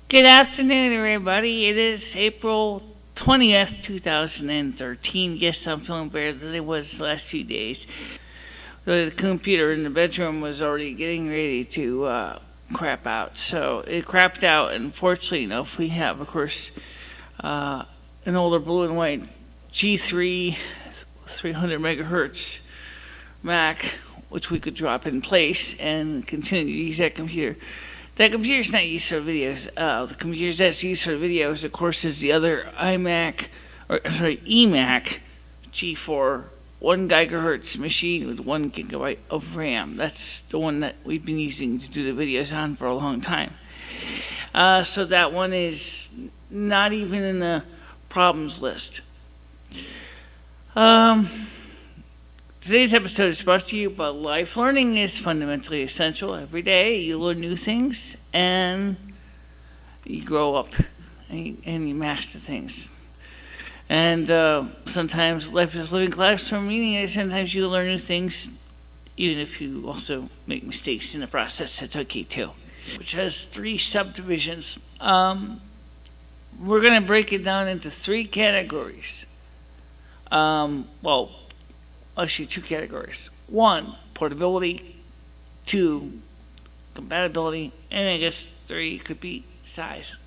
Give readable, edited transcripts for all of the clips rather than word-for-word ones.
Good afternoon, everybody. It is April 20th, 2013. Yes, I'm feeling better than it was the last few days. The computer in the bedroom was already getting ready to crap out. So it crapped out, and fortunately enough, we have, of course, uh, an older blue and white G3 300 megahertz Mac, which we could drop in place and continue to use that computer. That computer's not used for videos. The computer that's used for videos, of course, is the other eMac G4 1 gigahertz machine with 1 gigabyte of RAM. That's the one that we've been using to do the videos on for a long time. So that one is not even in the problems list. Today's episode is brought to you by life learning is fundamentally essential. Every day you learn new things and you grow up and you master things. And sometimes life is living classroom, meaning that sometimes you learn new things, even if you also make mistakes in the process. That's okay too. Which has 3 subdivisions. We're going to break it down into 3 categories. Actually 2 categories. 1, portability. 2, compatibility. And I guess 3 could be size.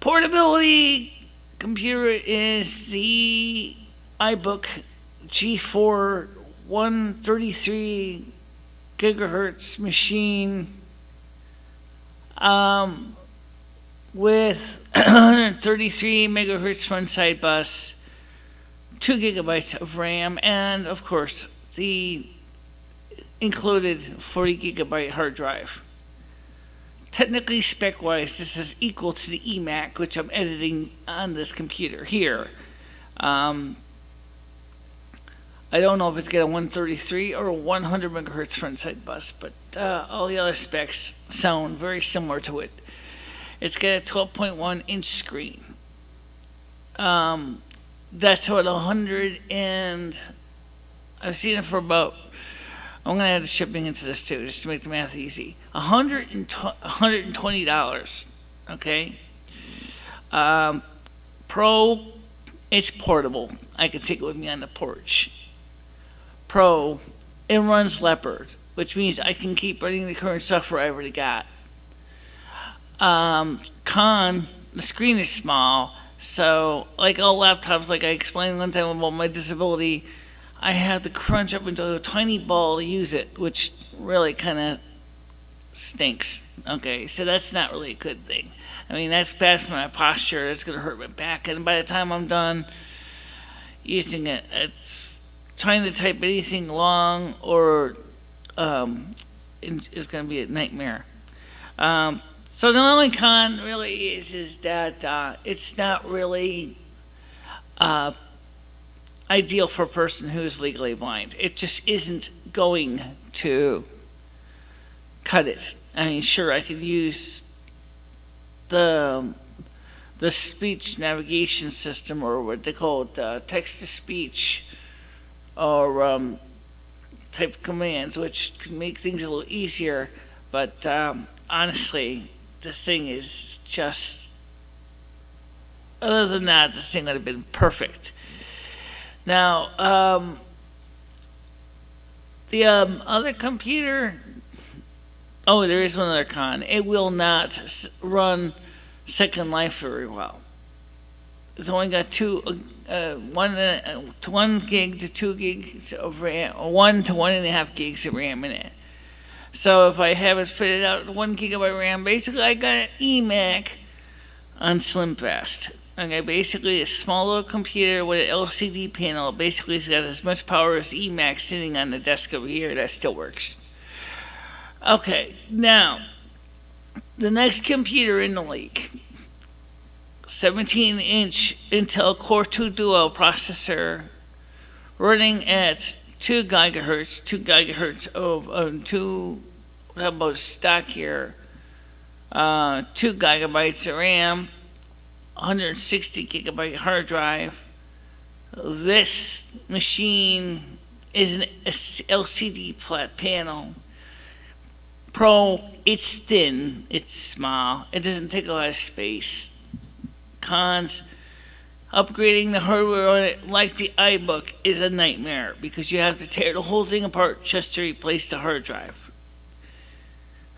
Portability computer is the iBook G4 133 gigahertz machine with 133 megahertz front side bus, 2 gigabytes of RAM, and of course the included 40 gigabyte hard drive. Technically, spec wise, this is equal to the eMac, which I'm editing on this computer here. I don't know if it's got a 133 or a 100 megahertz front side bus, but all the other specs sound very similar to it. It's got a 12.1 inch screen. That's what 100 and I've seen it for about, I'm going to add the shipping into this too, just to make the math easy. $120, okay? Pro, it's portable. I can take it with me on the porch. Pro, it runs Leopard, which means I can keep running the current software I already got. Con, the screen is small, so like all laptops, like I explained one time about my disability, I have to crunch up into a tiny ball to use it, which really kind of stinks. Okay, so that's not really a good thing. I mean, that's bad for my posture. It's going to hurt my back, and by the time I'm done using it, it's trying to type anything long or it's going to be a nightmare. So the only con really is that it's not really ideal for a person who is legally blind. It just isn't going to cut it. I mean, sure, I could use the speech navigation system, or what they call it, text to speech, or type commands, which can make things a little easier. But honestly, this thing is just, other than that, this thing would have been perfect. Now, the other computer, there is one other con. It will not run Second Life very well. It's only got 1 gig to 2 gigs of RAM, or 1 to 1.5 gigs of RAM in it. So if I have it fitted out with 1 gigabyte RAM, basically I got an eMac on Slim Fast. Okay, basically a small little computer with an LCD panel. Basically it's got as much power as eMac sitting on the desk over here. That still works. Okay, now the next computer in the league, 17-inch Intel Core 2 Duo processor running at 2 gigahertz of how about stock here? 2 gigabytes of RAM, 160 gigabyte hard drive. This machine is an LCD flat panel Pro, it's thin, it's small, it doesn't take a lot of space. Cons, upgrading the hardware on it, like the iBook, is a nightmare because you have to tear the whole thing apart just to replace the hard drive.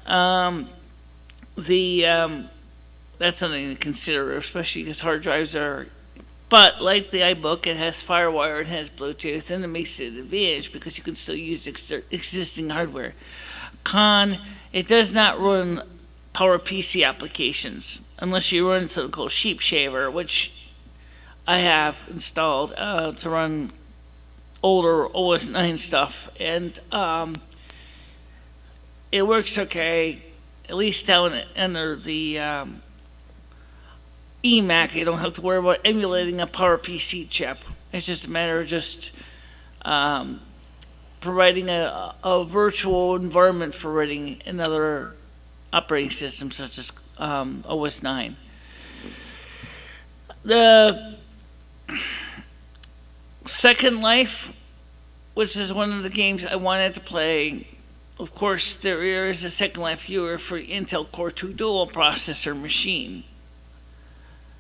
That's something to consider, especially because hard drives are. But like the iBook, it has FireWire, it has Bluetooth, and it makes it an advantage because you can still use existing hardware. Con, it does not run PowerPc applications unless you run something called Sheep Shaver, which I have installed to run older OS 9 stuff, and it works okay. At least down under the eMac, you don't have to worry about emulating a PowerPc chip. It's just a matter of just providing a virtual environment for running another operating system such as OS 9. The Second Life, which is one of the games I wanted to play. Of course, there is a Second Life viewer for the Intel Core 2 dual processor machine.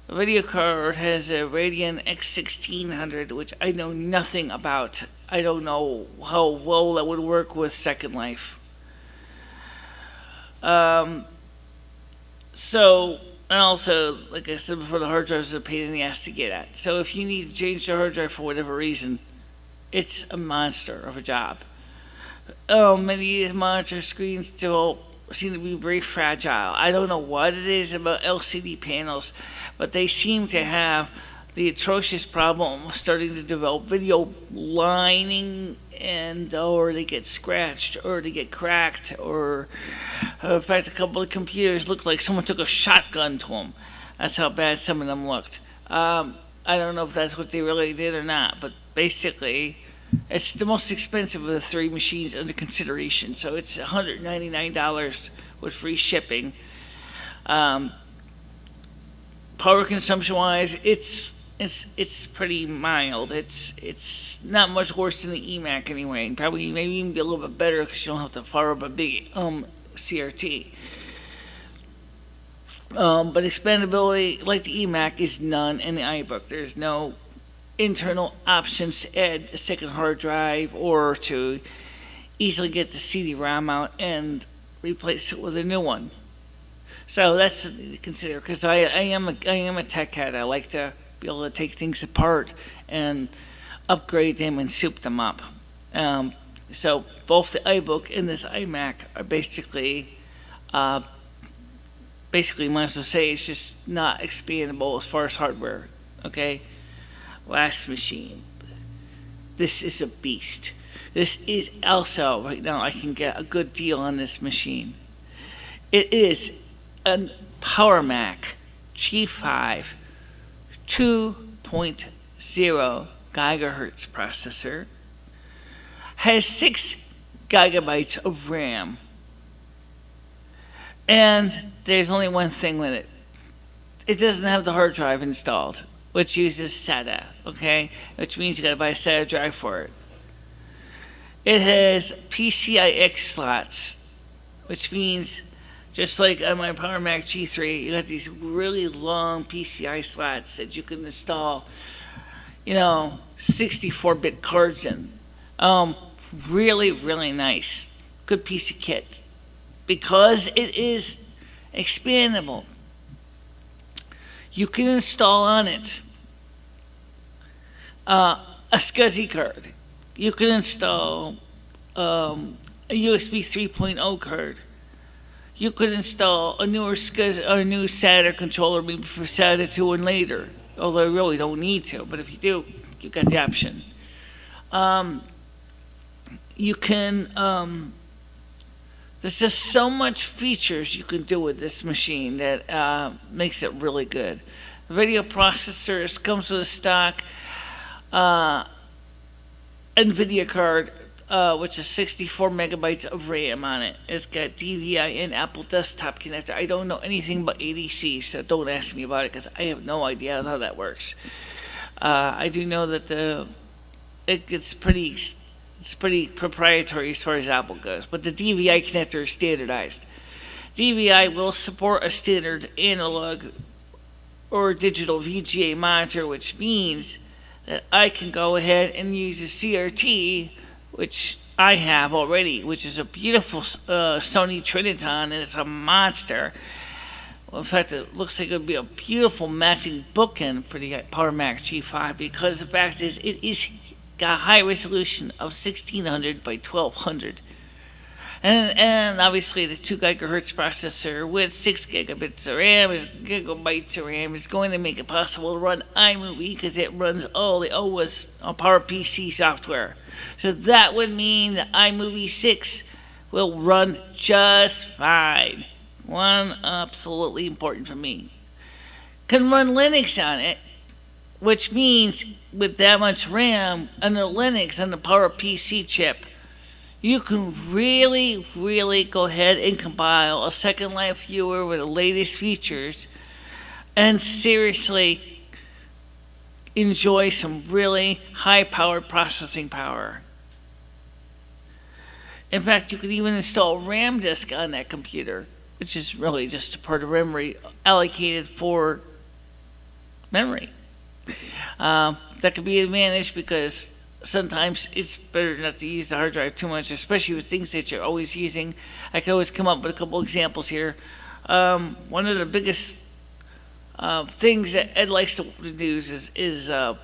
The video card has a Radeon X1600, which I know nothing about. I don't know how well that would work with Second Life. And also, like I said before, the hard drive is a pain in the ass to get at. So if you need to change the hard drive for whatever reason, it's a monster of a job. Many of these monitor screens still seem to be very fragile. I don't know what it is about LCD panels, but they seem to have the atrocious problem of starting to develop video lining, or they get scratched, or they get cracked, or in fact, a couple of computers looked like someone took a shotgun to them. That's how bad some of them looked. I don't know if that's what they really did or not, but basically, it's the most expensive of the three machines under consideration, so it's $199 with free shipping. Power consumption-wise, it's pretty mild. It's not much worse than the eMac anyway. Probably maybe even be a little bit better because you don't have to fire up a big CRT. But expandability, like the eMac, is none in the iBook. There's no internal options to add a second hard drive or to easily get the CD-ROM out and replace it with a new one. So that's something to consider because I am a tech head. I like to be able to take things apart and upgrade them and soup them up. So both the iBook and this iMac are basically might as well say it's just not expandable as far as hardware. Okay. Last machine. This is a beast. This is also, right now, I can get a good deal on this machine. It is a Power Mac G5 2.0 gigahertz processor. Has 6 gigabytes of RAM. And there's only one thing with it. It doesn't have the hard drive installed, which uses SATA, okay? Which means you gotta buy a SATA drive for it. It has PCIe slots, which means just like on my Power Mac G3, you got these really long PCI slots that you can install, 64-bit cards in. Really, really nice. Good piece of kit. Because it is expandable, you can install on it a SCSI card. You can install a USB 3.0 card. You could install a newer SCSI or a new SATA controller, maybe for SATA 2 and later. Although you really don't need to, but if you do, you've got the option. You can. There's just so much features you can do with this machine that makes it really good. The video processor comes with a stock NVIDIA card, which is 64 megabytes of RAM on it. It's got DVI and Apple Desktop connector. I don't know anything about ADC, so don't ask me about it because I have no idea how that works. I do know that it gets pretty It's pretty proprietary as far as Apple goes, but the DVI connector is standardized. DVI will support a standard analog or digital VGA monitor, which means that I can go ahead and use a CRT, which I have already, which is a beautiful Sony Triniton, and it's a monster. Well, in fact, it looks like it would be a beautiful matching bookend for the Power Mac G5, because the fact is it is got a high resolution of 1600 by 1200. And obviously the 2 gigahertz processor with 6 gigabits of RAM, gigabytes of RAM, is going to make it possible to run iMovie, because it runs all the OS PowerPC software. So that would mean that iMovie 6 will run just fine. One absolutely important for me. Can run Linux on it, which means with that much RAM and the Linux and the PowerPC chip, you can really go ahead and compile a Second Life viewer with the latest features and seriously enjoy some really high-powered processing power. In fact, you could even install a RAM disk on that computer, which is really just a part of memory allocated for memory. That could be an advantage, because sometimes it's better not to use the hard drive too much, especially with things that you're always using. I can always come up with a couple examples here. One of the biggest things that Ed likes to use is the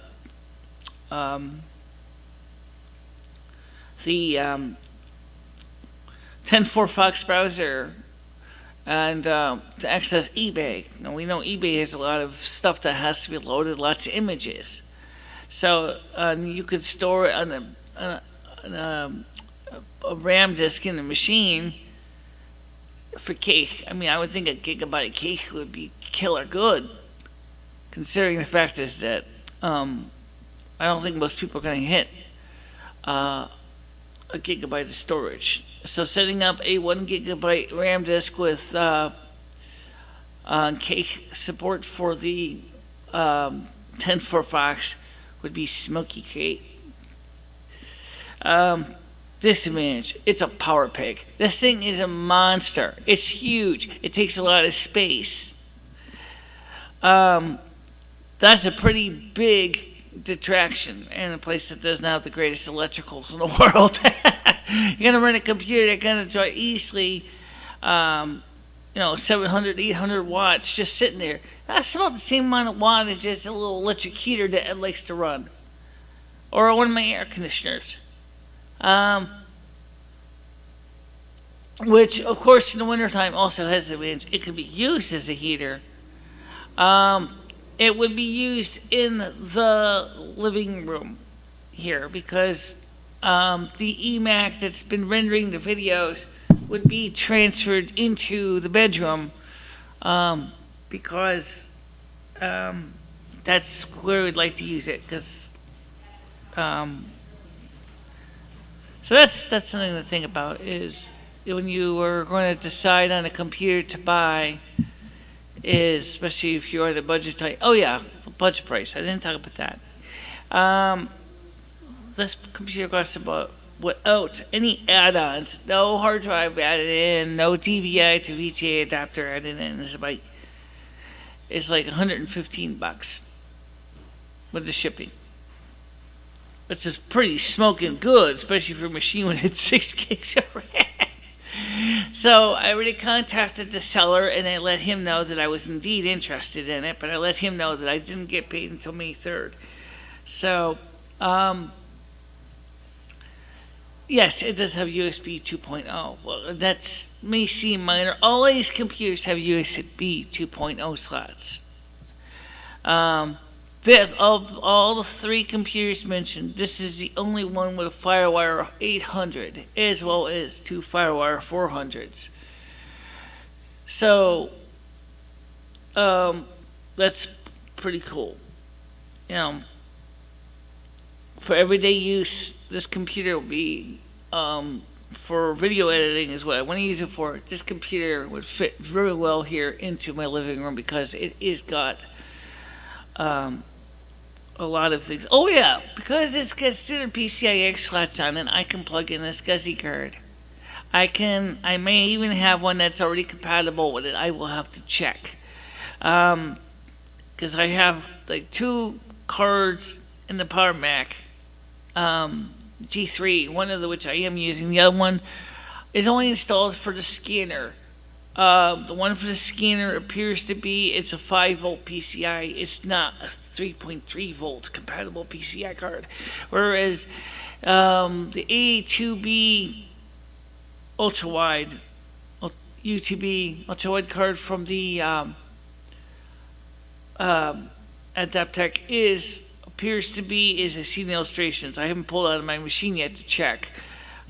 10.4 Fox browser, and to access eBay. Now, we know eBay has a lot of stuff that has to be loaded, lots of images. So you could store it on a RAM disk in the machine for cake. I mean, I would think a gigabyte of cake would be killer good, considering the fact is that I don't think most people are going to hit a gigabyte of storage. So setting up a 1 gigabyte RAM disk with cake support for the 10.4 Fox would be smoky great. Disadvantage, it's a power pig. This thing is a monster. It's huge. It takes a lot of space. That's a pretty big detraction in a place that doesn't have the greatest electricals in the world. You're gonna run a computer that's gonna draw easily 700, 800 watts just sitting there. That's about the same amount of wattage as a little electric heater that Ed likes to run, or one of my air conditioners. Which, of course, in the wintertime also has the advantage. It can be used as a heater. It would be used in the living room here, because the eMac that's been rendering the videos would be transferred into the bedroom, because that's where we'd like to use it. Because so that's something to think about, is when you are going to decide on a computer to buy, is especially if you're at a budget type. Oh yeah, budget price. I didn't talk about that. This computer costs about, without any add-ons, no hard drive added in, no DVI to VGA adapter added in, it's like $115 with the shipping. Which is pretty smoking good, especially for a machine with its 6 gigs of RAM. So I already contacted the seller, and I let him know that I was indeed interested in it, but I let him know that I didn't get paid until May 3rd. So, yes, it does have USB 2.0. Well, that may seem minor. All these computers have USB 2.0 slots. Of all the 3 computers mentioned, this is the only one with a FireWire 800, as well as 2 FireWire 400s. So, that's pretty cool. For everyday use, this computer will be, for video editing is what I want to use it for. This computer would fit very well here into my living room, because it is got a lot of things. Oh yeah, because it's got standard PCIe slots on it, I can plug in a SCSI card. I may even have one that's already compatible with it. I will have to check. Because I have like two cards in the Power Mac G3, one of which I am using. The other one is only installed for the scanner. The one for the scanner appears to be it's a 5-volt PCI. It's not a 3.3 volt compatible PCI card. Whereas the A2B ultra wide UTB ultra wide card from the Adaptec appears to be, as I see in the illustrations, I haven't pulled out of my machine yet to check,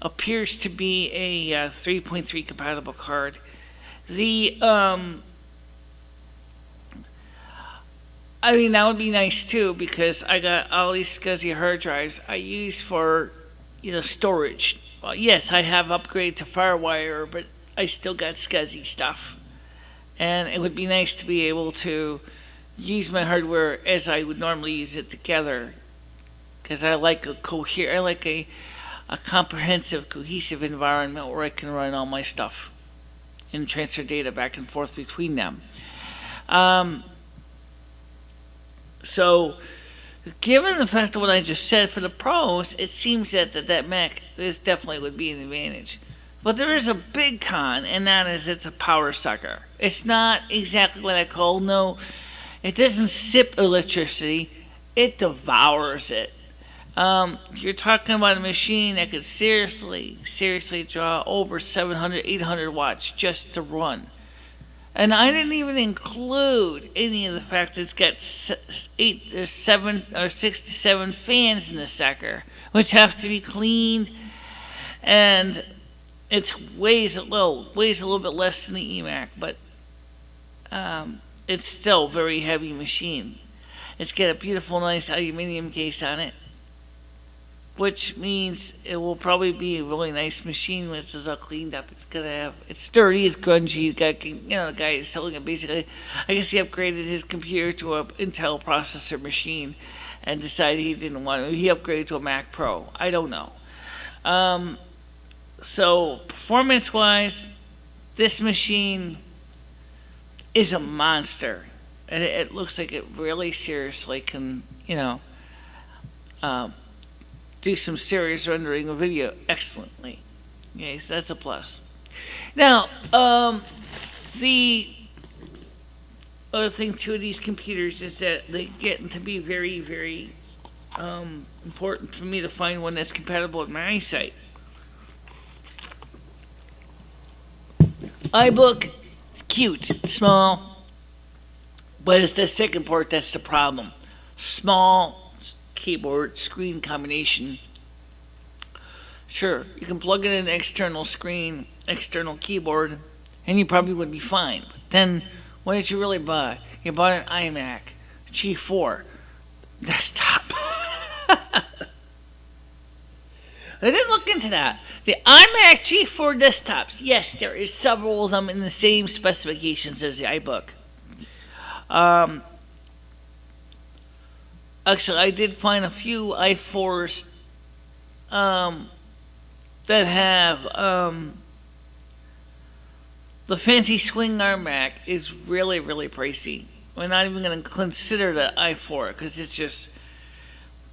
appears to be a 3.3 compatible card. The I mean, that would be nice too, because I got all these SCSI hard drives I use for, storage. Well, yes, I have upgraded to FireWire, but I still got SCSI stuff, and it would be nice to be able to use my hardware as I would normally use it together, because I like a comprehensive, cohesive environment where I can run all my stuff and transfer data back and forth between them. So, given the fact of what I just said for the pros, it seems that Mac definitely would be an advantage. But there is a big con, and that is it's a power sucker. It's not exactly what I call, it doesn't sip electricity, it devours it. You're talking about a machine that could seriously draw over 700, 800 watts just to run. And I didn't even include any of the fact that it's got 6 to 7 fans in the sucker, which have to be cleaned, and it weighs a little bit less than the eMac, but it's still a very heavy machine. It's got a beautiful, nice aluminum case on it, which means it will probably be a really nice machine when it's all cleaned up. It's sturdy, it's grungy. The guy is selling it basically. I guess he upgraded his computer to an Intel processor machine and decided he didn't want it. He upgraded to a Mac Pro. I don't know. So performance-wise, this machine is a monster, and it looks like it really seriously can, do some serious rendering of video excellently. Yes, that's a plus. Now, the other thing too of these computers is that they get to be very, very important for me to find one that's compatible with my eyesight. iBook, cute, small, but it's the second part that's the problem. Small keyboard screen combination. Sure, you can plug in an external screen, external keyboard, and you probably would be fine. But then, what did you really buy? You bought an iMac G4 desktop. I didn't look into that. The iMac G4 desktops, yes, there is several of them in the same specifications as the iBook. Actually, I did find a few i4s that have the fancy swing arm Mac is really, really pricey. We're not even going to consider the i4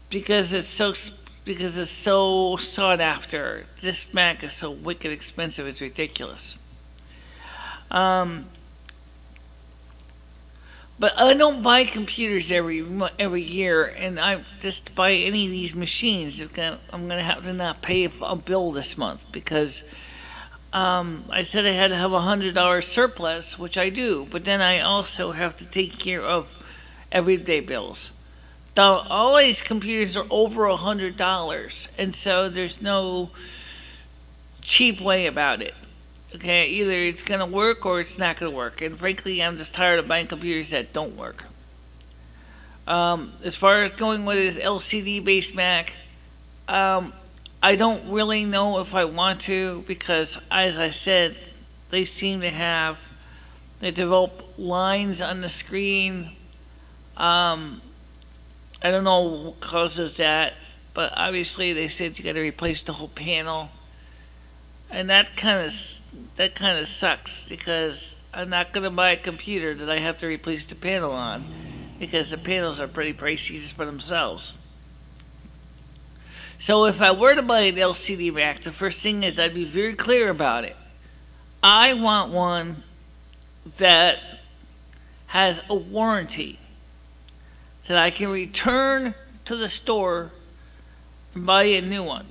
because it's so sought after. This Mac is so wicked expensive, it's ridiculous. But I don't buy computers every year, and I just buy any of these machines. I'm going to have to not pay a bill this month because I said I had to have $100 surplus, which I do, but then I also have to take care of everyday bills. Now, all these computers are over $100, and so there's no cheap way about it. Okay, either it's going to work or it's not going to work. And frankly, I'm just tired of buying computers that don't work. As far as going with this LCD-based Mac, I don't really know if I want to because, as I said, they seem to develop lines on the screen. I don't know what causes that, but obviously they said you got to replace the whole panel, and that kind of sucks because I'm not gonna buy a computer that I have to replace the panel on because the panels are pretty pricey just by themselves. So if I were to buy an LCD Mac, the first thing is I'd be very clear about it. I want one that has a warranty that I can return to the store and buy a new one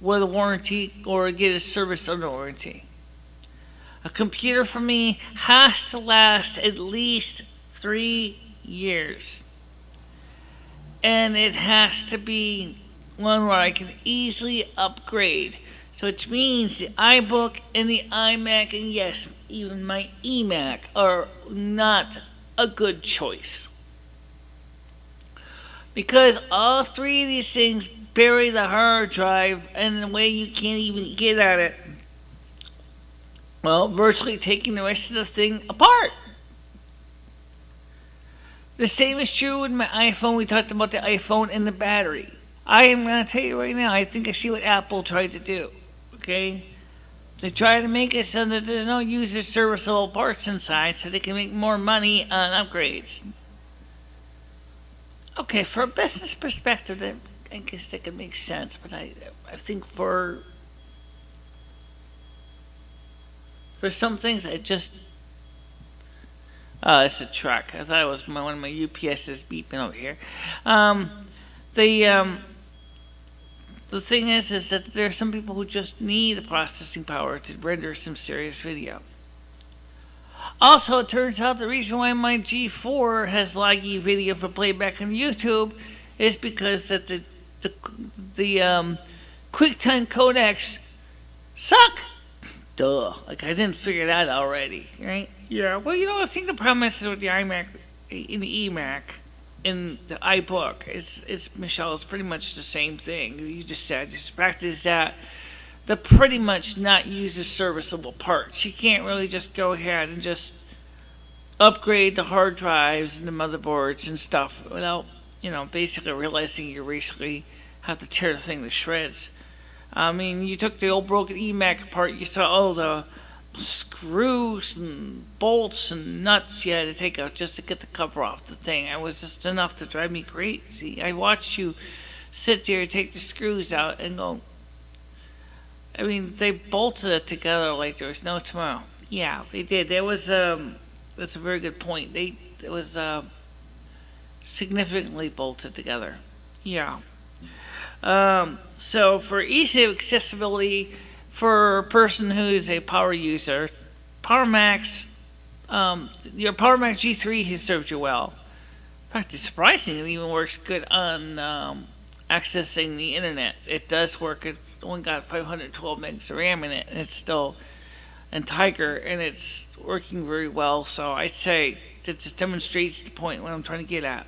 with a warranty or get a service under warranty. A computer for me has to last at least 3 years. And it has to be one where I can easily upgrade. So which means the iBook and the iMac, and yes, even my eMac, are not a good choice. Because all three of these things bury the hard drive in a way you can't even get at it. Well, virtually taking the rest of the thing apart. The same is true with my iPhone. We talked about the iPhone and the battery. I am going to tell you right now, I think I see what Apple tried to do. Okay? They try to make it so that there's no user serviceable parts inside so they can make more money on upgrades. Okay, for a business perspective, I guess that could make sense, but I think for some things, I just... it's a truck. I thought it was one of my UPSs beeping over here. The thing is that there are some people who just need the processing power to render some serious video. Also, it turns out the reason why my G4 has laggy video for playback on YouTube is because that the QuickTime codecs suck. Duh. Like, I didn't figure that out already, right? Yeah, well, I think the problem is with the iMac, in the eMac, in the iBook, it's Michelle, it's pretty much the same thing. You just said, just the fact is that they're pretty much not use as serviceable parts. You can't really just go ahead and just upgrade the hard drives and the motherboards and stuff without, basically realizing you basically have to tear the thing to shreds. I mean, you took the old broken eMac apart, you saw all the screws and bolts and nuts you had to take out just to get the cover off the thing. It was just enough to drive me crazy. I watched you sit there, take the screws out and go... I mean, they bolted it together like there was no tomorrow. Yeah, they did. There was, that's a very good point. It was significantly bolted together. Yeah. So for easy accessibility for a person who's a power user, Power Max, your Power Mac G3 has served you well. In fact, it's surprising it even works good on accessing the internet. It does work. It only got 512 megs of RAM in it, and it's still in Tiger, and it's working very well. So I'd say that just demonstrates the point what I'm trying to get at.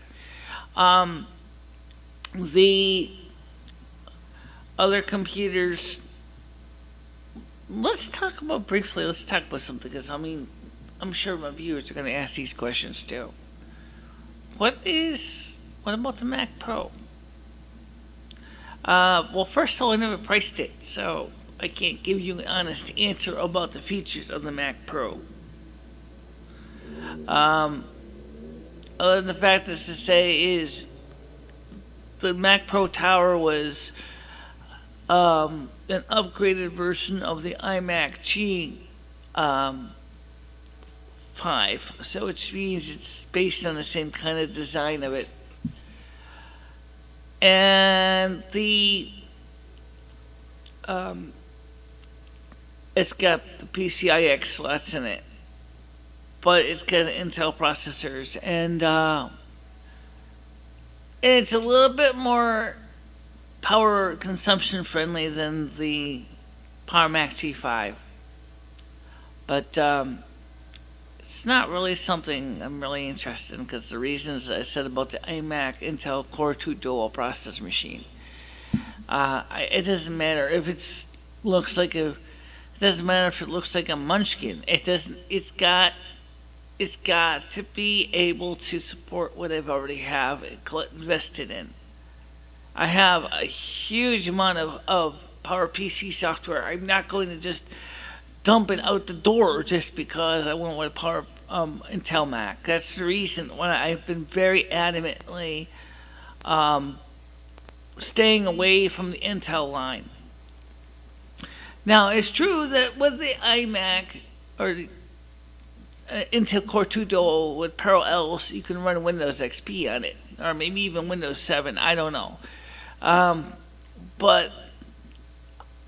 The other computers, let's talk about something, because I mean, I'm sure my viewers are going to ask these questions too. What about the Mac Pro? Well, first of all, I never priced it, so I can't give you an honest answer about the features of the Mac Pro. Other than the fact is to say is the Mac Pro Tower was an upgraded version of the iMac G5, so which means it's based on the same kind of design of it. And it's got the PCIe slots in it, but it's got Intel processors, and it's a little bit more power consumption friendly than the Power Mac G5, but it's not really something I'm really interested in, because the reasons I said about the iMac Intel Core 2 dual processor machine. It doesn't matter if it looks like a munchkin. It doesn't. It's got it's got to be able to support what I've already have invested in. I have a huge amount of PowerPC software. I'm not going to just dump it out the door just because I went with Intel Mac. That's the reason why I've been very adamantly staying away from the Intel line. Now, it's true that with the iMac or the Intel Core 2 Duo with Parallels, you can run Windows XP on it, or maybe even Windows 7. I don't know. But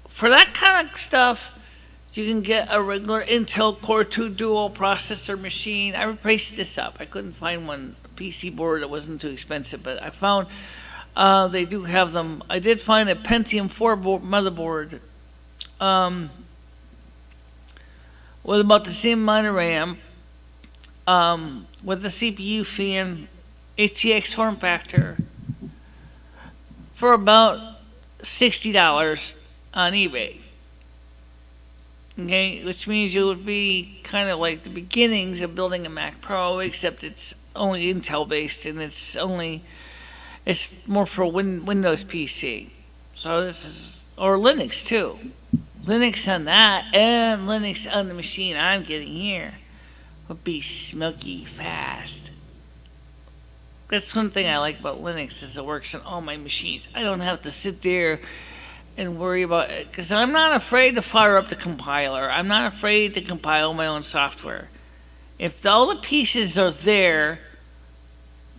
for that kind of stuff, you can get a regular Intel Core 2 Duo processor machine. I replaced this up. I couldn't find one PC board that wasn't too expensive, but I found they do have them. I did find a Pentium 4 motherboard with about the same amount of RAM, with the CPU fan, ATX form factor, for about $60 on eBay. Okay, which means it would be kind of like the beginnings of building a Mac Pro, except it's only Intel based and it's more for Windows PC. So this is, or Linux too. Linux on that and Linux on the machine I'm getting here would be smoky fast. That's one thing I like about Linux is it works on all my machines. I don't have to sit there and worry about it because I'm not afraid to fire up the compiler. I'm not afraid to compile my own software. If all the pieces are there,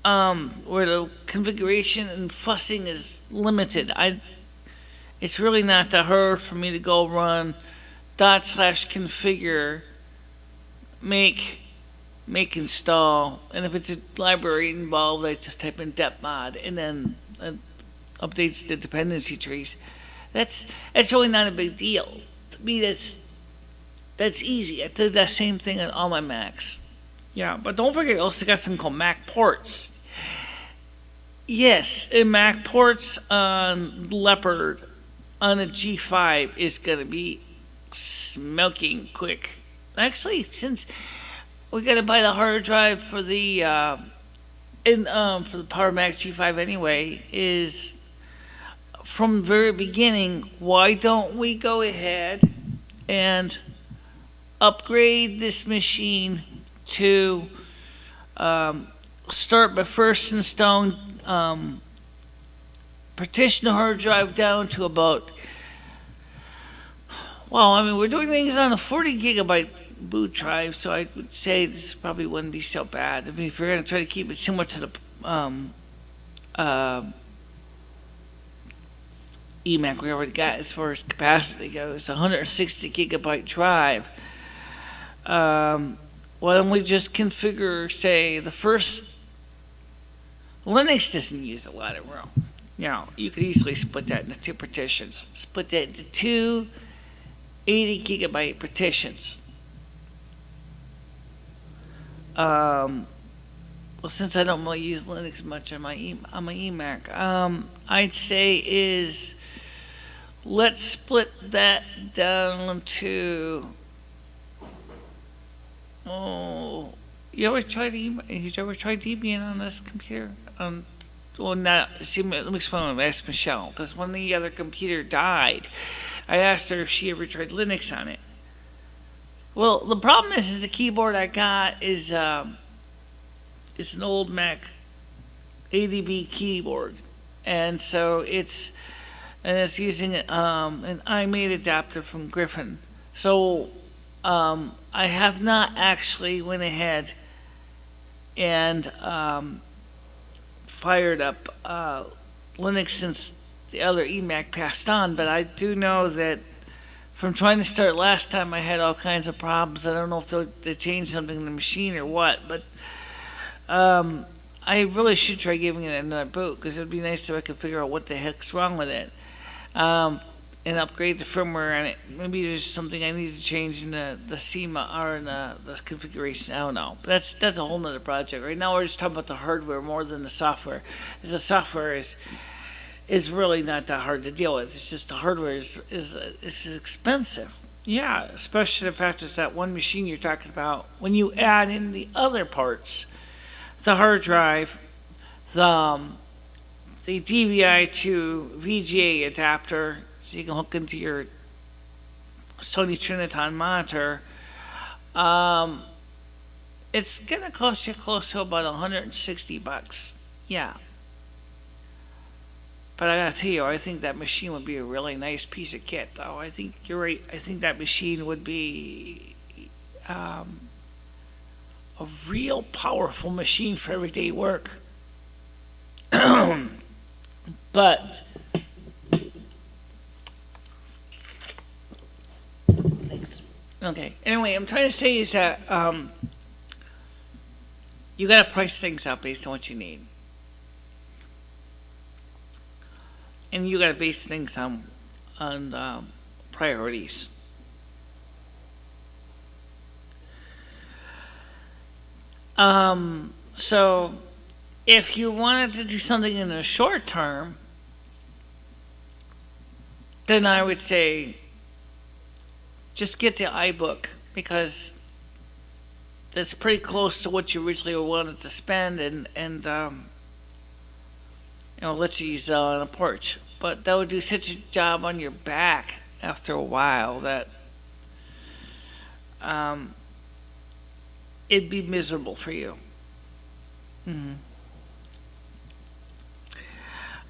where the configuration and fussing is limited, it's really not that hard for me to go run /configure make install, and if it's a library involved, I just type in depmod and then updates the dependency trees. That's really not a big deal. To me, that's easy. I did that same thing on all my Macs. Yeah, but don't forget, I also got something called Mac ports. Yes, a Mac ports on Leopard on a G5 is going to be smoking quick. Actually, since we got to buy the hard drive for the for the Power Mac G5 anyway, is from the very beginning, why don't we go ahead and upgrade this machine to start by first installing partition the hard drive down to about, well, I mean, we're doing things on a 40 gigabyte boot drive, so I would say this probably wouldn't be so bad. I mean, if you're going to try to keep it similar to the eMac we already got as far as capacity goes, 160 gigabyte drive. Why don't we just configure, say, the first... Linux doesn't use a lot of room. You could easily split that into two partitions. Split that into two 80 gigabyte partitions. Well, since I don't really use Linux much on my eMac, I'd say is let's split that down to. Oh, you ever tried Debian on this computer? Well, not. See, let me explain. I asked Michelle because when the other computer died, I asked her if she ever tried Linux on it. Well, the problem is the keyboard I got is it's an old Mac ADB keyboard, and so it's using an iMate adapter from Griffin. So I have not actually went ahead and fired up Linux since the other eMac passed on, but I do know that from trying to start last time I had all kinds of problems. I don't know if they changed something in the machine or what, but I really should try giving it another boot because it would be nice if I could figure out what the heck's wrong with it and upgrade the firmware on it. Maybe there's something I need to change in the CMA or in the configuration. I don't know. But that's a whole nother project. Right now we're just talking about the hardware more than the software. Because the software is really not that hard to deal with. It's just the hardware is expensive. Yeah, especially the fact that that one machine you're talking about, when you add in the other parts, the hard drive, the the DVI to VGA adapter, so you can hook into your Sony Triniton monitor, um, it's gonna cost you close to about $160. Yeah, but I gotta tell you, I think that machine would be a really nice piece of kit, though. I think you're right. I think that machine would be um, a real powerful machine for everyday work. But thanks. Okay. Anyway, I'm trying to say is that you gotta price things out based on what you need, and you gotta base things on priorities. So if you wanted to do something in the short term, then I would say just get the iBook, because that's pretty close to what you originally wanted to spend, and let you use that on a porch. But that would do such a job on your back after a while that um, it'd be miserable for you. hmm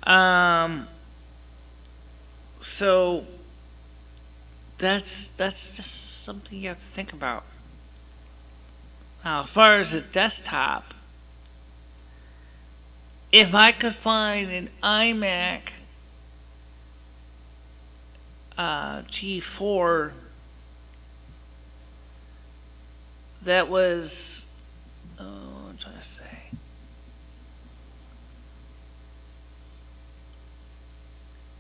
Um, so that's just something you have to think about. Now, as far as a desktop, if I could find an iMac G4 that was, what I'm trying to say,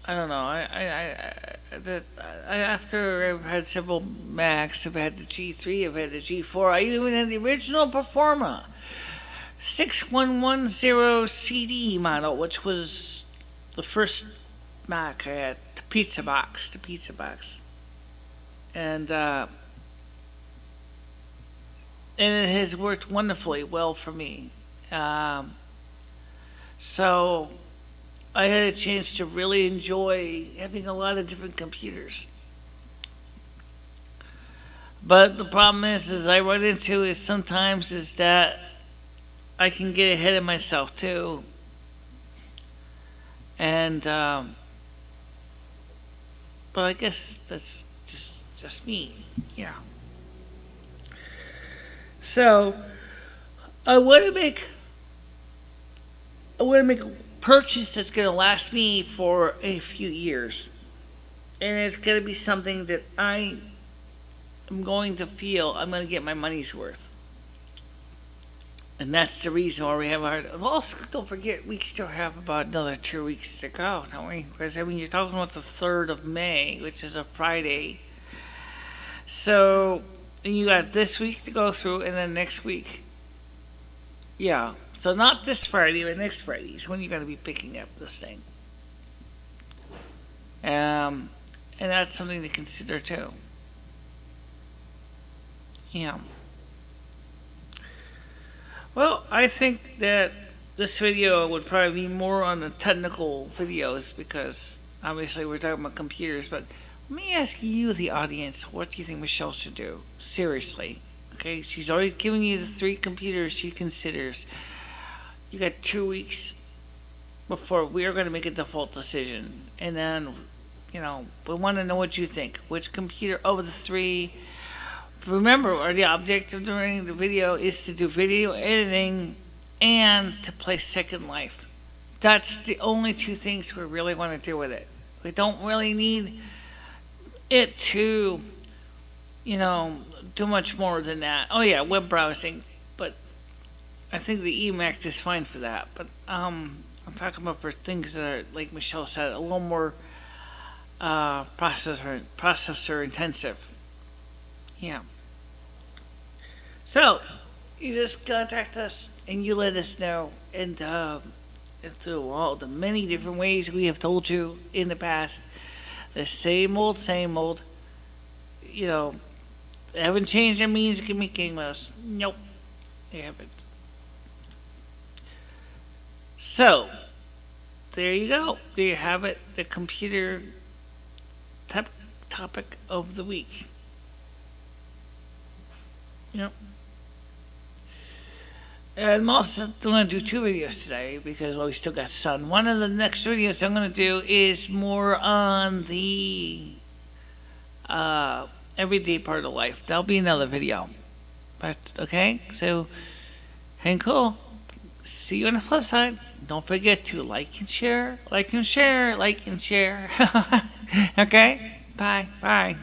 I don't know. After I've had several Macs, I've had the G3, I've had the G4. I even had the original Performa 6110 CD model, which was the first Mac I had, the pizza box, and it has worked wonderfully well for me. So I had a chance to really enjoy having a lot of different computers. But the problem is I run into is sometimes is that I can get ahead of myself too, and but I guess that's just me. Yeah. So I want to make a purchase that's going to last me for a few years, and it's going to be something that I am going to feel I'm going to get my money's worth. And that's the reason why we have our. Also, don't forget, we still have about another 2 weeks to go, don't we? Because you're talking about the 3rd of May, which is a Friday. So you got this week to go through, and then next week. Yeah. So not this Friday, but next Friday is when you're going to be picking up this thing. And that's something to consider too. Yeah. Well, I think that this video would probably be more on the technical videos, because obviously we're talking about computers. But let me ask you, the audience, what do you think Michelle should do? Seriously. Okay, she's already given you the 3 computers she considers. You got 2 weeks before we are going to make a default decision. And then, we want to know what you think. Which computer of the 3? Remember, the objective during the video is to do video editing and to play Second Life. That's the only 2 things we really want to do with it. We don't really need it to, do much more than that. Oh yeah, web browsing, but I think the eMac is fine for that. But I'm talking about for things that are, like Michelle said, a little more processor intensive. Yeah. So you just contact us and you let us know, and through all the many different ways we have told you in the past, the same old, they haven't changed their means of communicating with us. Nope, they haven't. So, there you go. There you have it. The computer topic of the week. Yep. And I'm also going to do 2 videos today because, we still got sun. One of the next videos I'm going to do is more on the everyday part of life. That'll be another video. But, okay, so, hang cool. See you on the flip side. Don't forget to like and share, like and share, like and share. Okay? Bye. Bye.